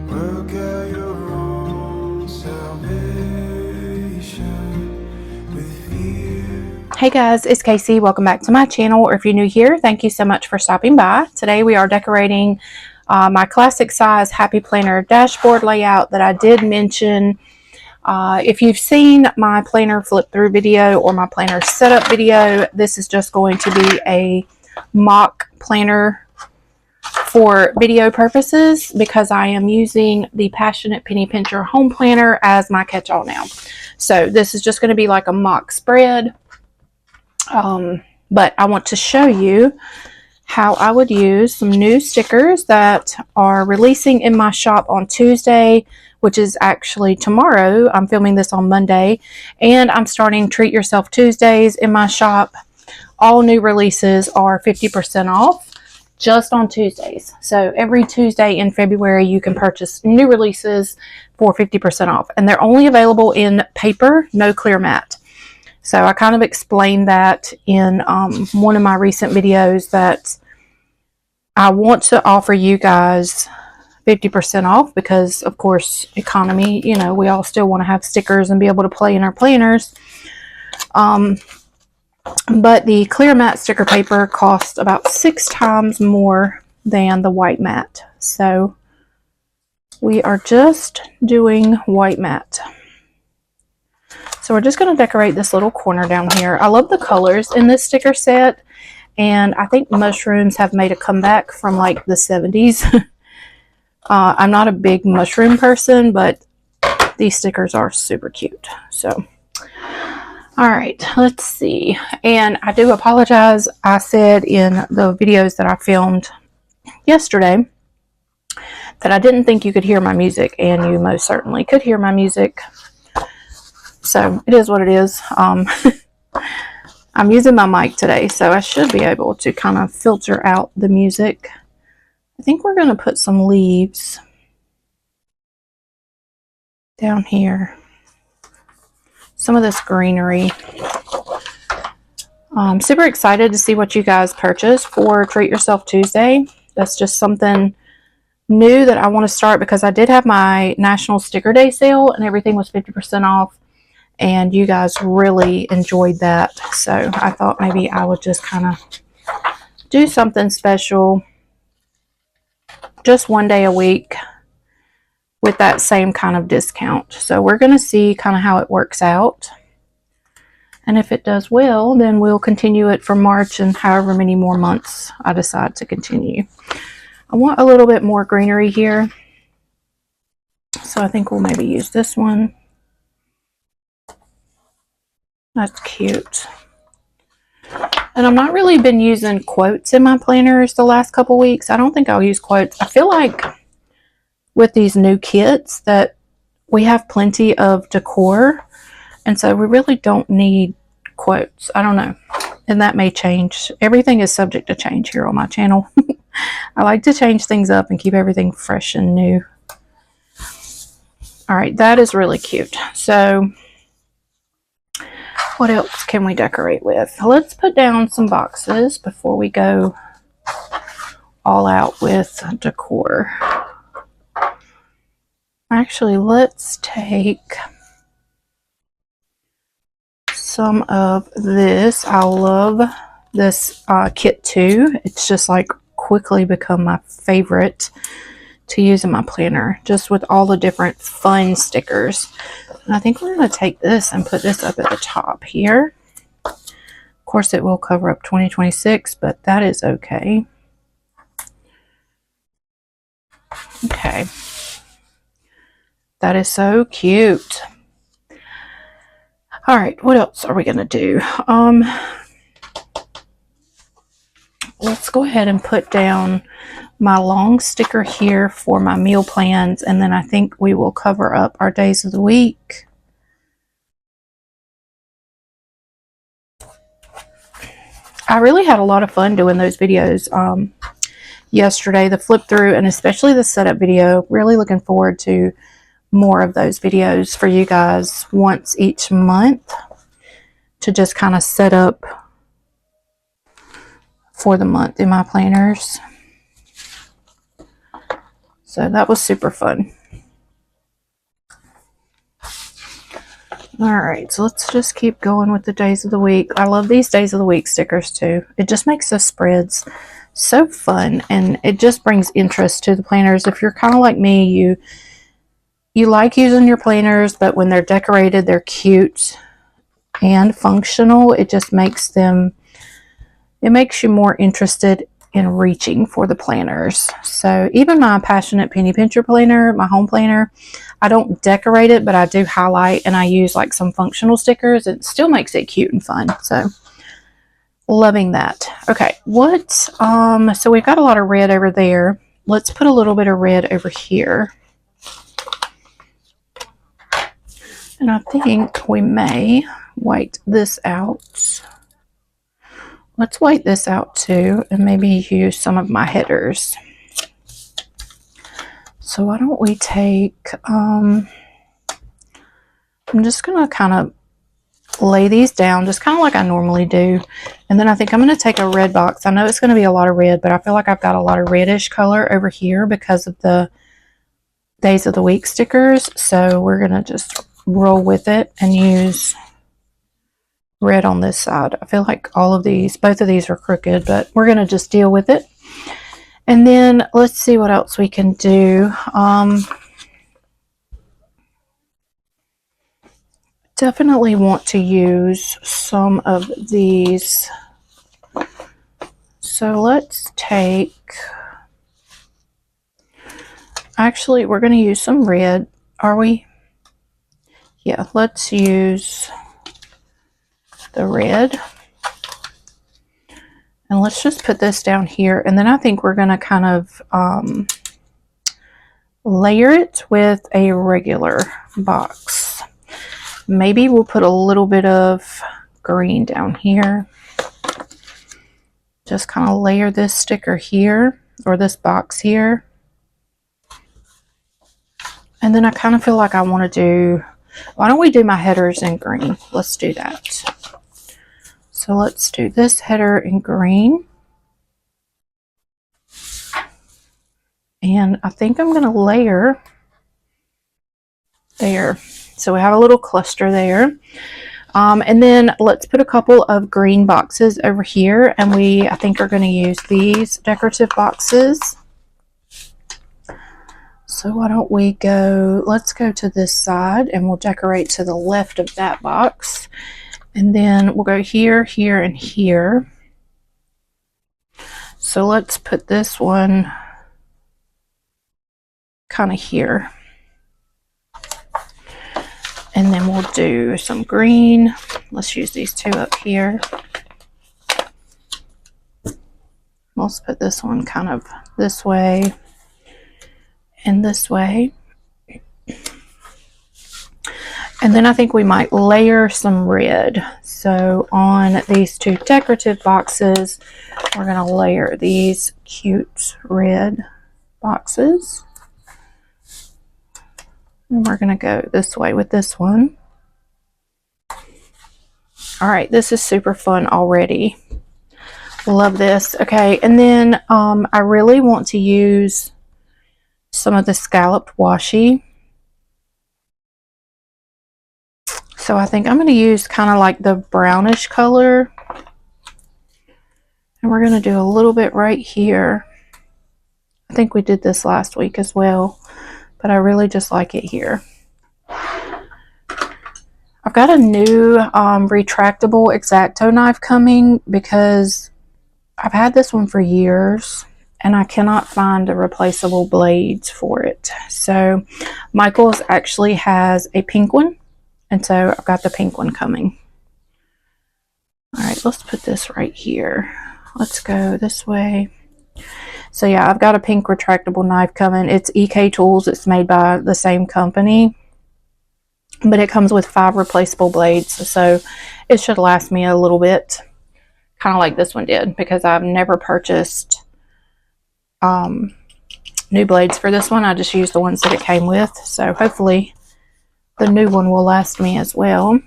Work out your own salvation with fear. Hey guys, it's Casey. Welcome back to my channel, or if you're new here, thank you so much for stopping by. Today we are decorating my classic size Happy Planner dashboard layout that I did mention. If you've seen my planner flip through video or my planner setup video, this is just going to be a mock planner for video purposes because I am using the Passionate Penny Pincher home planner as my catch-all now. So this is just going to be like a mock spread. But I want to show you how I would use some new stickers that are releasing in my shop on Tuesday, which is actually tomorrow. I'm filming this on Monday, and I'm starting Treat Yourself Tuesdays in my shop. All new releases are 50% off just on Tuesdays. So every Tuesday in February, you can purchase new releases for 50% off, and they're only available in paper, no clear matte. So I kind of explained that in one of my recent videos that I want to offer you guys 50% off because, of course, economy, you know, we all still want to have stickers and be able to play in our planners. But the clear matte sticker paper costs about 6 times more than the white matte. So we are just doing white matte. So we're just going to decorate this little corner down here. I love the colors in this sticker set, and I think mushrooms have made a comeback from like the 70s. I'm not a big mushroom person, but these stickers are super cute. So, all right, let's see. And I do apologize. I said in the videos that I filmed yesterday that I didn't think you could hear my music, and you most certainly could hear my music. So it is what it is. I'm using my mic today, so I should be able to kind of filter out the music. I think we're going to put some leaves down here. Some of this greenery. I'm super excited to see what you guys purchase for Treat Yourself Tuesday. That's just something new that I want to start because I did have my National Sticker Day sale and everything was 50% off. And you guys really enjoyed that. So I thought maybe I would just kind of do something special just one day a week with that same kind of discount. So we're going to see kind of how it works out. And if it does well, then we'll continue it for March and however many more months I decide to continue. I want a little bit more greenery here. So I think we'll maybe use this one. That's cute. And I've not really been using quotes in my planners the last couple weeks. I don't think I'll use quotes. I feel like with these new kits that we have plenty of decor, and so we really don't need quotes. I don't know. And that may change. Everything is subject to change here on my channel. I like to change things up and keep everything fresh and new. All right, that is really cute. So what else can we decorate with? Let's put down some boxes before we go all out with decor. Actually, let's take some of this. I love this kit too. It's just like quickly become my favorite to use in my planner, just with all the different fun stickers. And I think we're going to take this and put this up at the top here. Of course, it will cover up 2026, but that is okay. Okay. That is so cute. All right, what else are we going to do? Let's go ahead and put down my long sticker here for my meal plans, and then I think we will cover up our days of the week. I really had a lot of fun doing those videos yesterday, the flip through and especially the setup video. Really looking forward to more of those videos for you guys once each month to just kind of set up for the month in my planners. So that was super fun. All right, so let's just keep going with the days of the week. I love these days of the week stickers too. It just makes the spreads so fun, and it just brings interest to the planners. If you're kind of like me, you like using your planners, but when they're decorated, they're cute and functional. It just makes them, it makes you more interested in reaching for the planners. So even my Passionate Penny Pincher planner, my home planner, I don't decorate it, but I do highlight, and I use like some functional stickers. It still makes it cute and fun. So loving that. Okay, what, so we've got a lot of red over there. Let's put a little bit of red over here. And I think we may white this out. Let's white this out too, and maybe use some of my headers. So why don't we take, I'm just going to kind of lay these down, just kind of like I normally do. And then I think I'm going to take a red box. I know it's going to be a lot of red, but I feel like I've got a lot of reddish color over here because of the days of the week stickers. So we're going to just roll with it and use red on this side. I feel like all of these, both of these are crooked, but we're going to just deal with it. And then let's see what else we can do. Definitely want to use some of these. So let's take, actually we're going to use some red. Are we? Yeah, let's use the red. And let's just put this down here. And then I think we're going to kind of layer it with a regular box. Maybe we'll put a little bit of green down here. Just kind of layer this sticker here, or this box here. And then I kind of feel like I want to do, why don't we do my headers in green? Let's do that. So let's do this header in green. And I think I'm going to layer there. So we have a little cluster there. And then let's put a couple of green boxes over here. And I think are going to use these decorative boxes. So why don't we go, let's go to this side and we'll decorate to the left of that box. And then we'll go here, here, and here. So let's put this one kind of here. And then we'll do some green. Let's use these two up here. Let's put this one kind of this way and this way. And then I think we might layer some red. So on these two decorative boxes, we're going to layer these cute red boxes. And we're going to go this way with this one. All right, this is super fun already. Love this. Okay, and then I really want to use some of the scalloped washi. So I think I'm going to use kind of like the brownish color. And we're going to do a little bit right here. I think we did this last week as well, but I really just like it here. I've got a new retractable X-Acto knife coming because I've had this one for years and I cannot find a replaceable blades for it. So Michael's actually has a pink one. And so I've got the pink one coming. All right, let's put this right here. Let's go this way. So yeah, I've got a pink retractable knife coming. It's EK Tools. It's made by the same company. But it comes with 5 replaceable blades. So it should last me a little bit. Kind of like this one did. Because I've never purchased new blades for this one. I just used the ones that it came with. So hopefully the new one will last me as well.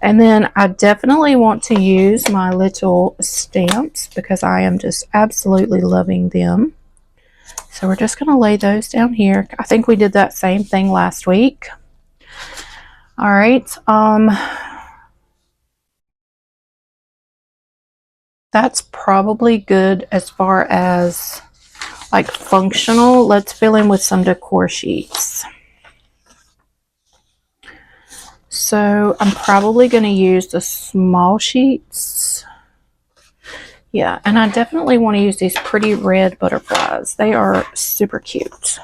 And then I definitely want to use my little stamps because I am just absolutely loving them. So we're just going to lay those down here. I think we did that same thing last week. All right. That's probably good as far as like functional. Let's fill in with some decor sheets. So I'm probably going to use the small sheets. Yeah, and I definitely want to use these pretty red butterflies. They are super cute.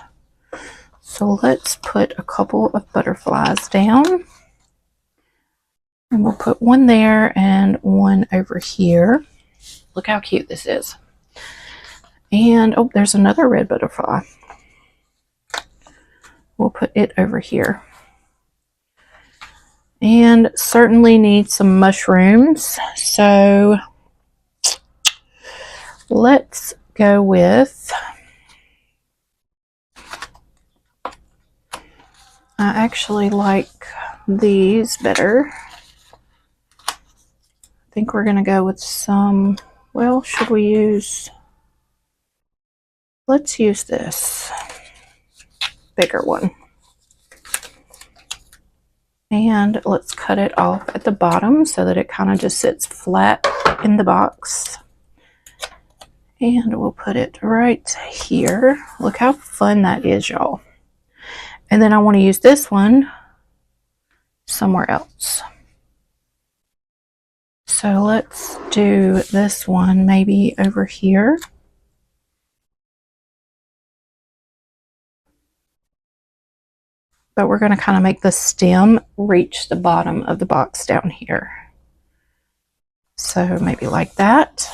So let's put a couple of butterflies down. And we'll put one there and one over here. Look how cute this is. And oh, there's another red butterfly. We'll put it over here. And certainly need some mushrooms. So let's go with, I actually like these better. I think we're going to go with some, well, should we use, let's use this bigger one. And let's cut it off at the bottom so that it kind of just sits flat in the box. And we'll put it right here. Look how fun that is, y'all. And then I want to use this one somewhere else. So let's do this one maybe over here. But we're going to kind of make the stem reach the bottom of the box down here. So maybe like that.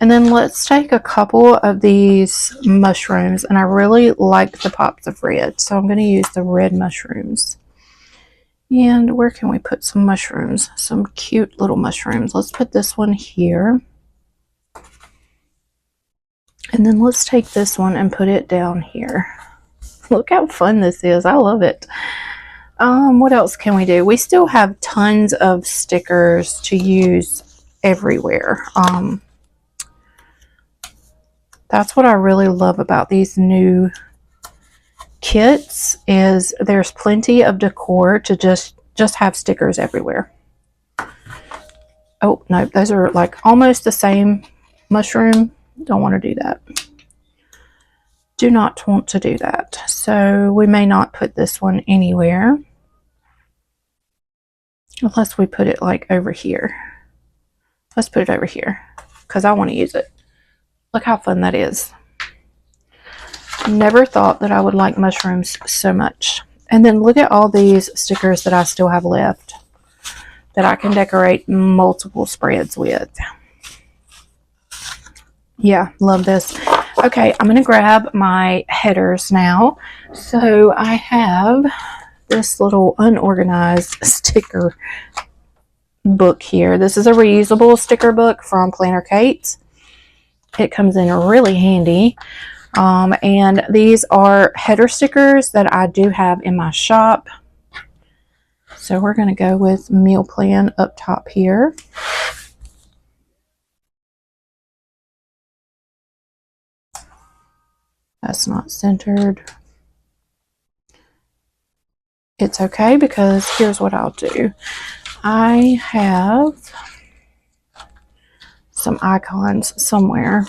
And then let's take a couple of these mushrooms, and I really like the pops of red, so I'm going to use the red mushrooms. And where can we put some mushrooms? Some cute little mushrooms. Let's put this one here. And then let's take this one and put it down here. Look how fun this is. I love it. What else can we do? We still have tons of stickers to use everywhere. That's what I really love about these new kits, is there's plenty of decor to just have stickers everywhere. Oh, no, those are like almost the same mushroom. Don't want to do that. Do not want to do that. So we may not put this one anywhere. Unless we put it like over here. Let's put it over here because I want to use it. Look how fun that is. Never thought that I would like mushrooms so much. And then look at all these stickers that I still have left that I can decorate multiple spreads with. Yeah, love this. Okay, I'm going to grab my headers now. So I have this little unorganized sticker book here. This is a reusable sticker book from Planner Kate. It comes in really handy. And these are header stickers that I do have in my shop. So we're going to go with meal plan up top here. That's not centered. It's okay, because here's what I'll do. I have some icons somewhere.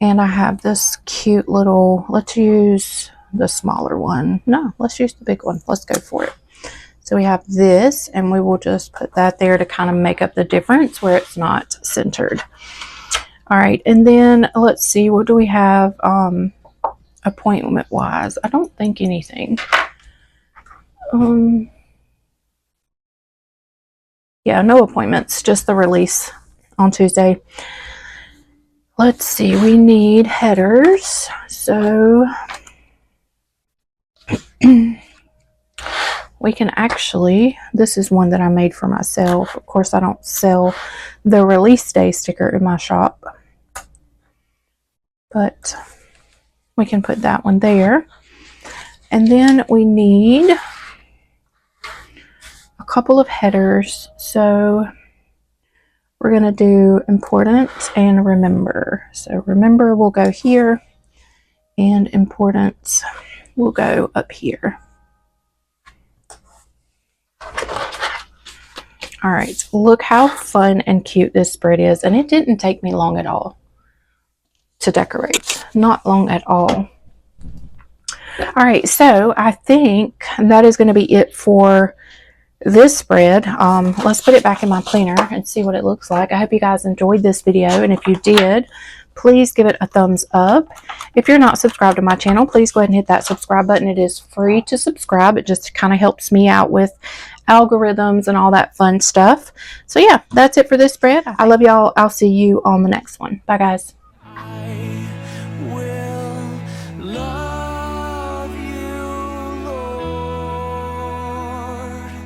And I have this cute little, let's use the smaller one. No, let's use the big one. Let's go for it. So we have this, and we will just put that there to kind of make up the difference where it's not centered. All right, and then let's see, what do we have appointment wise? I don't think anything. Yeah, no appointments, just the release on Tuesday. Let's see, we need headers. So we can actually, this is one that I made for myself. Of course, I don't sell the release day sticker in my shop, but we can put that one there. And then we need a couple of headers. So we're going to do important and remember. So remember will go here, and important will go up here. All right, look how fun and cute this spread is. And it didn't take me long at all to decorate. Not long at all. All right, so I think that is going to be it for this spread. Let's put it back in my planner and see what it looks like. I hope you guys enjoyed this video, and if you did, please give it a thumbs up. If you're not subscribed to my channel, please go ahead and hit that subscribe button. It is free to subscribe. It just kind of helps me out with algorithms and all that fun stuff. So yeah, that's it for this spread. I love y'all. I'll see you on the next one. Bye guys.